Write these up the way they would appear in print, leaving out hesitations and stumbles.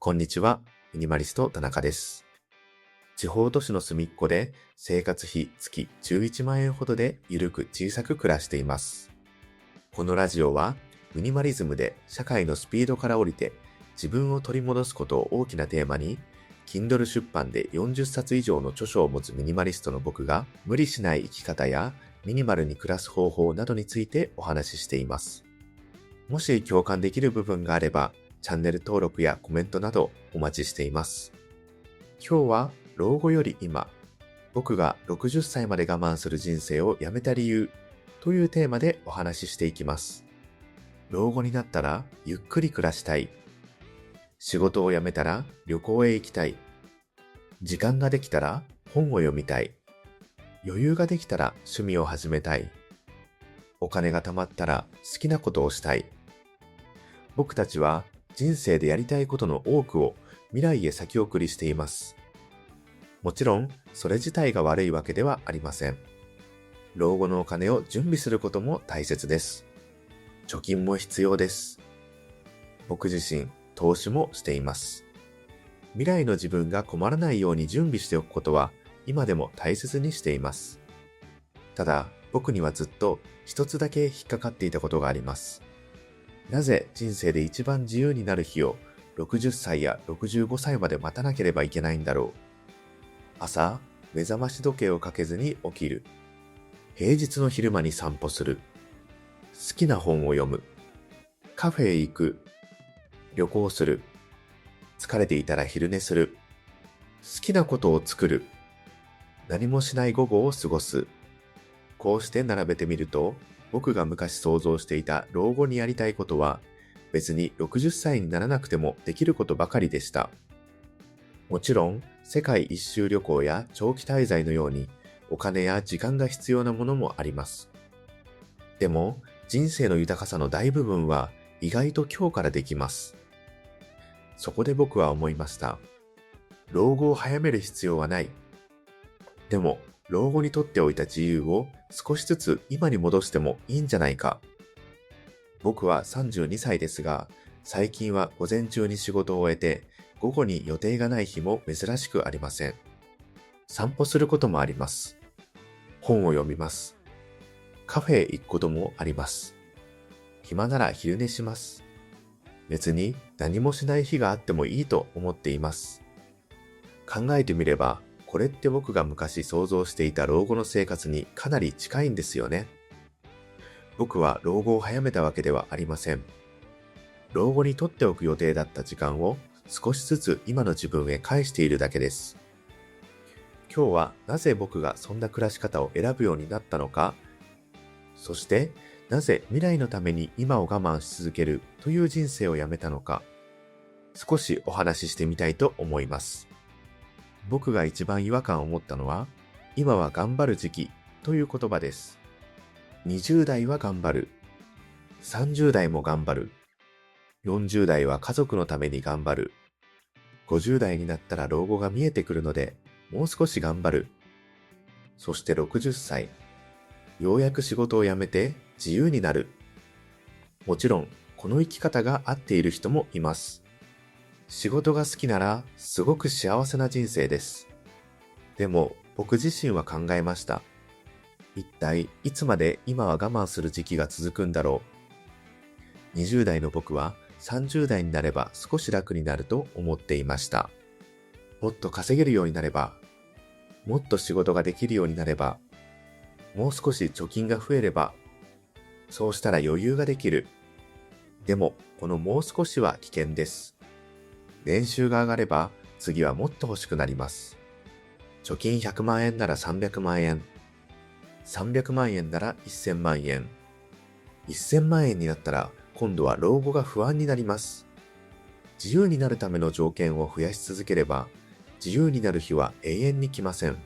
こんにちは、ミニマリスト田中です。地方都市の隅っこで生活費月11万円ほどでゆるく小さく暮らしています。このラジオはミニマリズムで社会のスピードから降りて自分を取り戻すことを大きなテーマに、Kindle 出版で40冊以上の著書を持つミニマリストの僕が無理しない生き方やミニマルに暮らす方法などについてお話ししています。もし共感できる部分があれば、チャンネル登録やコメントなどお待ちしています。今日は老後より今、僕が60歳まで我慢する人生をやめた理由というテーマでお話ししていきます。老後になったらゆっくり暮らしたい。仕事を辞めたら旅行へ行きたい。時間ができたら本を読みたい。余裕ができたら趣味を始めたい。お金が貯まったら好きなことをしたい。僕たちは人生でやりたいことの多くを未来へ先送りしています。もちろん、それ自体が悪いわけではありません。老後のお金を準備することも大切です。貯金も必要です。僕自身、投資もしています。未来の自分が困らないように準備しておくことは、今でも大切にしています。ただ、僕にはずっと一つだけ引っかかっていたことがあります。なぜ人生で一番自由になる日を60歳や65歳まで待たなければいけないんだろう。朝、目覚まし時計をかけずに起きる。平日の昼間に散歩する。好きな本を読む。カフェへ行く。旅行する。疲れていたら昼寝する。好きなことを作る。何もしない午後を過ごす。こうして並べてみると、僕が昔想像していた老後にやりたいことは、別に60歳にならなくてもできることばかりでした。もちろん、世界一周旅行や長期滞在のように、お金や時間が必要なものもあります。でも、人生の豊かさの大部分は意外と今日からできます。そこで僕は思いました。老後を早める必要はない。でも、老後にとっておいた自由を少しずつ今に戻してもいいんじゃないか。僕は32歳ですが、最近は午前中に仕事を終えて、午後に予定がない日も珍しくありません。散歩することもあります。本を読みます。カフェへ行くこともあります。暇なら昼寝します。別に何もしない日があってもいいと思っています。考えてみれば、これって僕が昔想像していた老後の生活にかなり近いんですよね。僕は老後を早めたわけではありません。老後に取っておく予定だった時間を少しずつ今の自分へ返しているだけです。今日はなぜ僕がそんな暮らし方を選ぶようになったのか、そしてなぜ未来のために今を我慢し続けるという人生をやめたのか、少しお話ししてみたいと思います。僕が一番違和感を持ったのは、今は頑張る時期という言葉です。20代は頑張る。30代も頑張る。40代は家族のために頑張る。50代になったら老後が見えてくるので、もう少し頑張る。そして60歳。ようやく仕事を辞めて自由になる。もちろん、この生き方が合っている人もいます。仕事が好きならすごく幸せな人生です。でも僕自身は考えました。一体いつまで今は我慢する時期が続くんだろう。20代の僕は30代になれば少し楽になると思っていました。もっと稼げるようになれば、もっと仕事ができるようになれば、もう少し貯金が増えれば、そうしたら余裕ができる。でもこのもう少しは危険です。年収が上がれば次はもっと欲しくなります。貯金100万円なら300万円。300万円なら1000万円。1000万円になったら今度は老後が不安になります。自由になるための条件を増やし続ければ、自由になる日は永遠に来ません。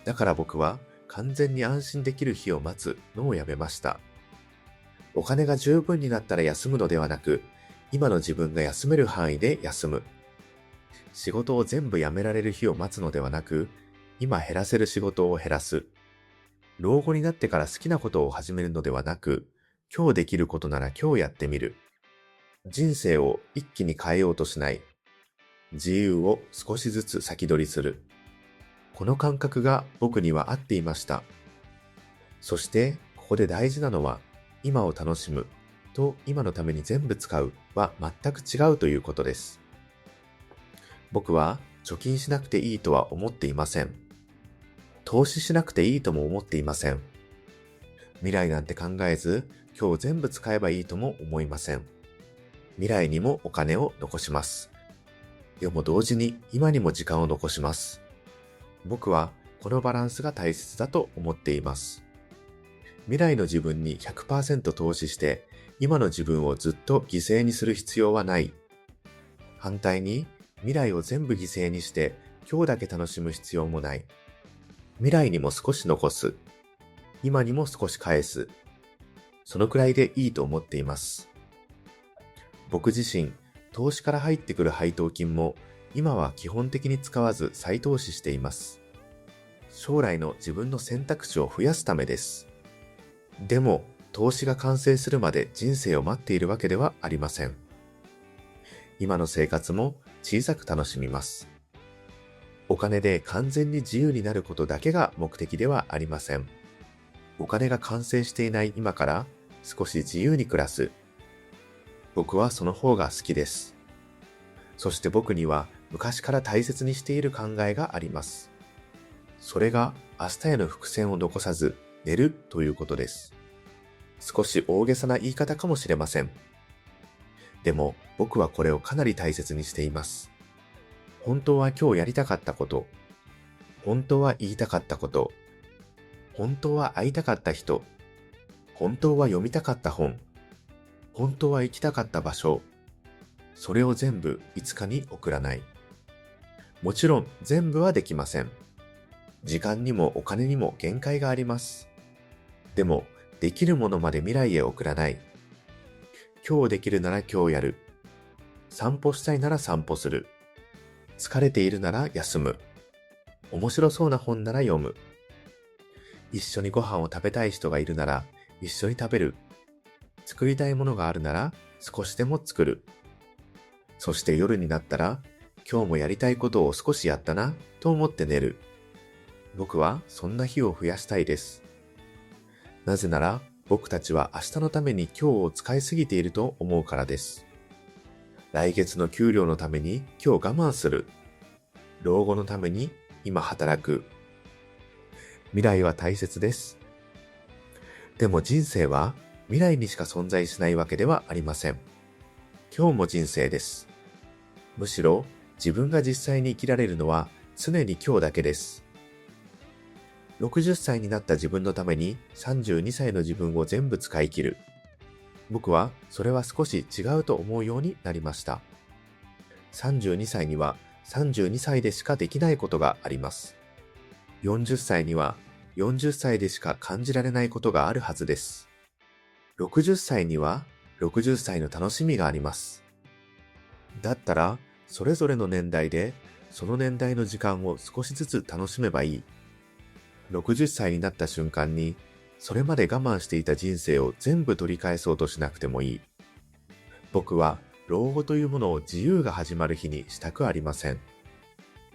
だから僕は完全に安心できる日を待つのをやめました。お金が十分になったら休むのではなく、今の自分が休める範囲で休む。仕事を全部辞められる日を待つのではなく、今減らせる仕事を減らす。老後になってから好きなことを始めるのではなく、今日できることなら今日やってみる。人生を一気に変えようとしない。自由を少しずつ先取りする。この感覚が僕には合っていました。そしてここで大事なのは、今を楽しむと今のために全部使うは全く違うということです。僕は貯金しなくていいとは思っていません。投資しなくていいとも思っていません。未来なんて考えず、今日全部使えばいいとも思いません。未来にもお金を残します。でも同時に今にも時間を残します。僕はこのバランスが大切だと思っています。未来の自分に 100% 投資して、今の自分をずっと犠牲にする必要はない。反対に、未来を全部犠牲にして、今日だけ楽しむ必要もない。未来にも少し残す。今にも少し返す。そのくらいでいいと思っています。僕自身、投資から入ってくる配当金も、今は基本的に使わず再投資しています。将来の自分の選択肢を増やすためです。でも、投資が完成するまで人生を待っているわけではありません。今の生活も小さく楽しみます。お金で完全に自由になることだけが目的ではありません。お金が完成していない今から少し自由に暮らす。僕はその方が好きです。そして僕には昔から大切にしている考えがあります。それが明日への伏線を残さず寝るということです。少し大げさな言い方かもしれません。でも僕はこれをかなり大切にしています。本当は今日やりたかったこと、本当は言いたかったこと、本当は会いたかった人、本当は読みたかった本、本当は行きたかった場所、それを全部5日に送らない。もちろん全部はできません。時間にもお金にも限界があります。でも、できるものまで未来へ送らない。今日できるなら今日やる。散歩したいなら散歩する。疲れているなら休む。面白そうな本なら読む。一緒にご飯を食べたい人がいるなら一緒に食べる。作りたいものがあるなら少しでも作る。そして夜になったら今日もやりたいことを少しやったなと思って寝る。僕はそんな日を増やしたいです。なぜなら僕たちは明日のために今日を使いすぎていると思うからです。来月の給料のために今日我慢する。老後のために今働く。未来は大切です。でも人生は未来にしか存在しないわけではありません。今日も人生です。むしろ自分が実際に生きられるのは常に今日だけです。60歳になった自分のために32歳の自分を全部使い切る。僕はそれは少し違うと思うようになりました。32歳には32歳でしかできないことがあります。40歳には40歳でしか感じられないことがあるはずです。60歳には60歳の楽しみがあります。だったら、それぞれの年代でその年代の時間を少しずつ楽しめばいい。60歳になった瞬間に、それまで我慢していた人生を全部取り返そうとしなくてもいい。僕は老後というものを自由が始まる日にしたくありません。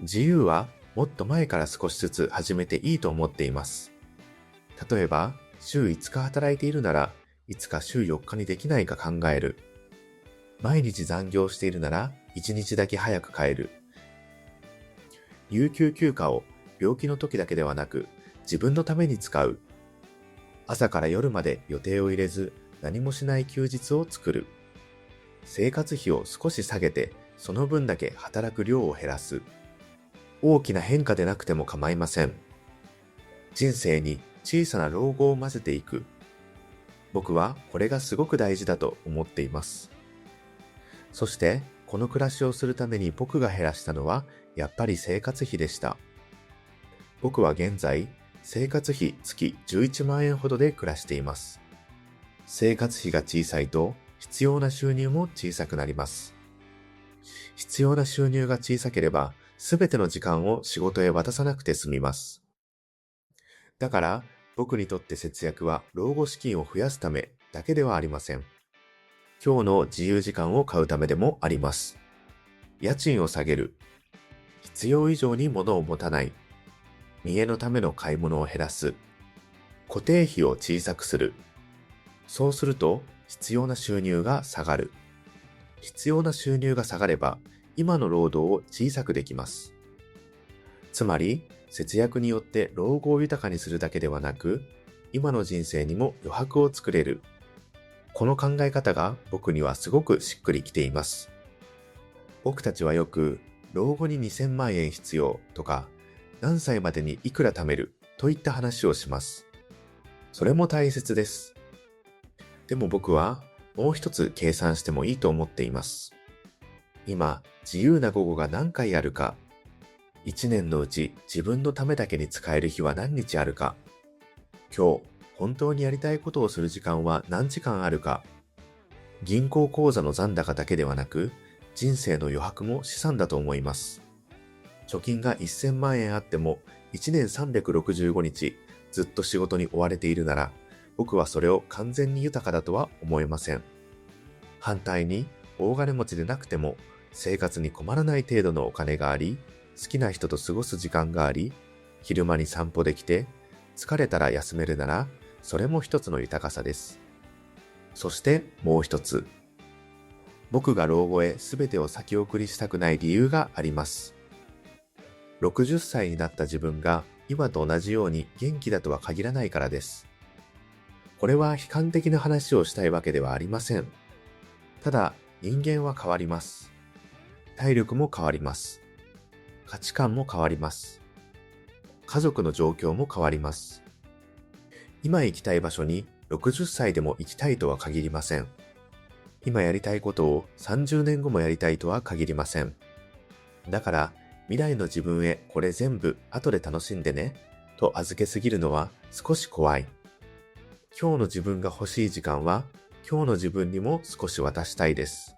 自由はもっと前から少しずつ始めていいと思っています。例えば、週5日働いているなら、いつか週4日にできないか考える。毎日残業しているなら、1日だけ早く帰る。有給休暇を病気の時だけではなく、自分のために使う。朝から夜まで予定を入れず、何もしない休日を作る。生活費を少し下げて、その分だけ働く量を減らす。大きな変化でなくても構いません。人生に小さな老後を混ぜていく。僕はこれがすごく大事だと思っています。そして、この暮らしをするために僕が減らしたのは、やっぱり生活費でした。僕は現在、生活費月11万円ほどで暮らしています。生活費が小さいと、必要な収入も小さくなります。必要な収入が小さければ、すべての時間を仕事へ渡さなくて済みます。だから、僕にとって節約は老後資金を増やすためだけではありません。今日の自由時間を買うためでもあります。家賃を下げる。必要以上に物を持たない。見栄のための買い物を減らす。固定費を小さくする。そうすると必要な収入が下がる。必要な収入が下がれば今の労働を小さくできます。つまり節約によって老後を豊かにするだけではなく、今の人生にも余白を作れる。この考え方が僕にはすごくしっくりきています。僕たちはよく老後に2000万円必要とか、何歳までにいくら貯めるといった話をします。それも大切です。でも僕はもう一つ計算してもいいと思っています。今、自由な午後が何回あるか、1年のうち自分のためだけに使える日は何日あるか、今日本当にやりたいことをする時間は何時間あるか、銀行口座の残高だけではなく、人生の余白も資産だと思います。貯金が1000万円あっても、1年365日ずっと仕事に追われているなら、僕はそれを完全に豊かだとは思えません。反対に、大金持ちでなくても、生活に困らない程度のお金があり、好きな人と過ごす時間があり、昼間に散歩できて、疲れたら休めるなら、それも一つの豊かさです。そしてもう一つ。僕が老後へ全てを先送りしたくない理由があります。60歳になった自分が今と同じように元気だとは限らないからです。これは悲観的な話をしたいわけではありません。ただ、人間は変わります。体力も変わります。価値観も変わります。家族の状況も変わります。今行きたい場所に60歳でも行きたいとは限りません。今やりたいことを30年後もやりたいとは限りません。だから未来の自分へこれ全部後で楽しんでねと預けすぎるのは少し怖い。今日の自分が欲しい時間は今日の自分にも少し渡したいです。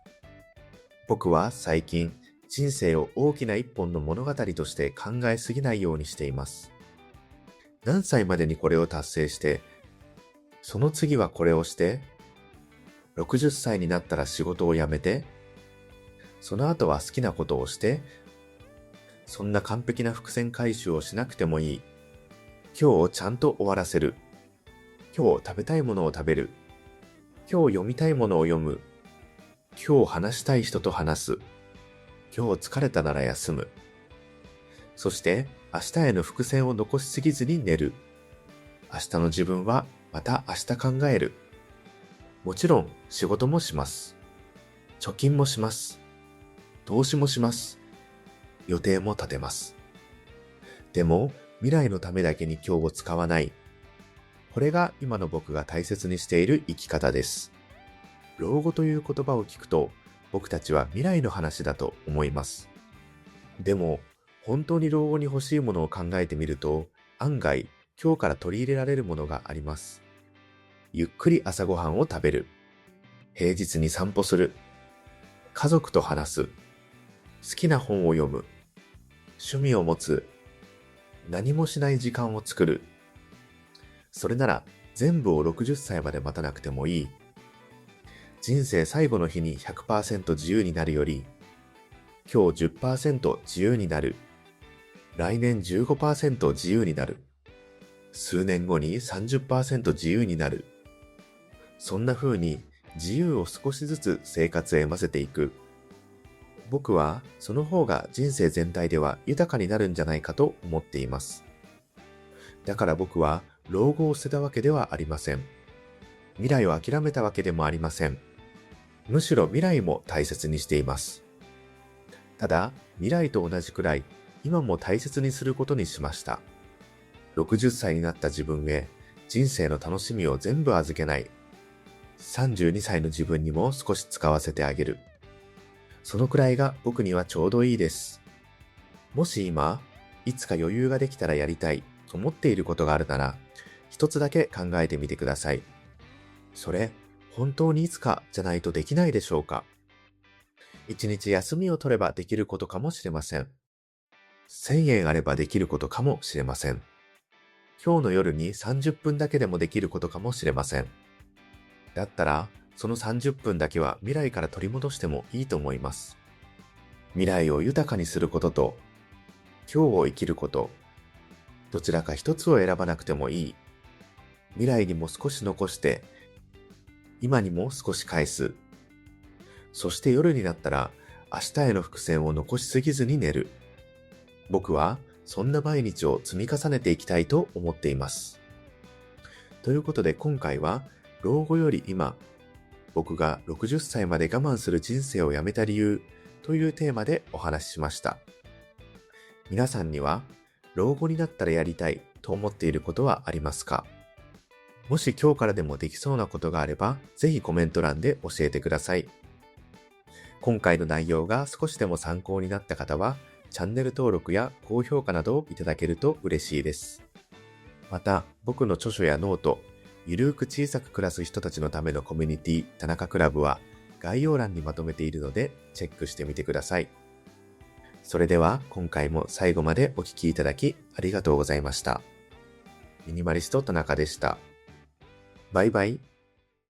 僕は最近人生を大きな一本の物語として考えすぎないようにしています。何歳までにこれを達成して、その次はこれをして、60歳になったら仕事を辞めて、その後は好きなことをして、そんな完璧な伏線回収をしなくてもいい。今日をちゃんと終わらせる。今日食べたいものを食べる。今日読みたいものを読む。今日話したい人と話す。今日疲れたなら休む。そして明日への伏線を残しすぎずに寝る。明日の自分はまた明日考える。もちろん仕事もします。貯金もします。投資もします。予定も立てます。でも未来のためだけに今日を使わない。これが今の僕が大切にしている生き方です。老後という言葉を聞くと僕たちは未来の話だと思います。でも本当に老後に欲しいものを考えてみると案外今日から取り入れられるものがあります。ゆっくり朝ごはんを食べる。平日に散歩する。家族と話す。好きな本を読む。趣味を持つ。何もしない時間を作る。それなら全部を60歳まで待たなくてもいい。人生最後の日に 100% 自由になるより、今日 10% 自由になる。来年 15% 自由になる。数年後に 30% 自由になる。そんな風に自由を少しずつ生活へ混ぜていく。僕はその方が人生全体では豊かになるんじゃないかと思っています。だから僕は老後を捨てたわけではありません。未来を諦めたわけでもありません。むしろ未来も大切にしています。ただ、未来と同じくらい今も大切にすることにしました。60歳になった自分へ人生の楽しみを全部預けない。32歳の自分にも少し使わせてあげる。そのくらいが僕にはちょうどいいです。もし今、いつか余裕ができたらやりたいと思っていることがあるなら、一つだけ考えてみてください。それ、本当にいつかじゃないとできないでしょうか。一日休みを取ればできることかもしれません。1000円あればできることかもしれません。今日の夜に30分だけでもできることかもしれません。だったら、その30分だけは未来から取り戻してもいいと思います。未来を豊かにすることと、今日を生きること、どちらか一つを選ばなくてもいい。未来にも少し残して、今にも少し返す。そして夜になったら明日への伏線を残しすぎずに寝る。僕はそんな毎日を積み重ねていきたいと思っています。ということで今回は老後より今、僕が60歳まで我慢する人生をやめた理由というテーマでお話ししました。皆さんには老後になったらやりたいと思っていることはありますか？もし今日からでもできそうなことがあれば、ぜひコメント欄で教えてください。今回の内容が少しでも参考になった方は、チャンネル登録や高評価などをいただけると嬉しいです。また、僕の著書やノート、ゆるーく小さく暮らす人たちのためのコミュニティ、田中クラブは概要欄にまとめているので、チェックしてみてください。それでは今回も最後までお聞きいただきありがとうございました。ミニマリスト田中でした。バイバイ。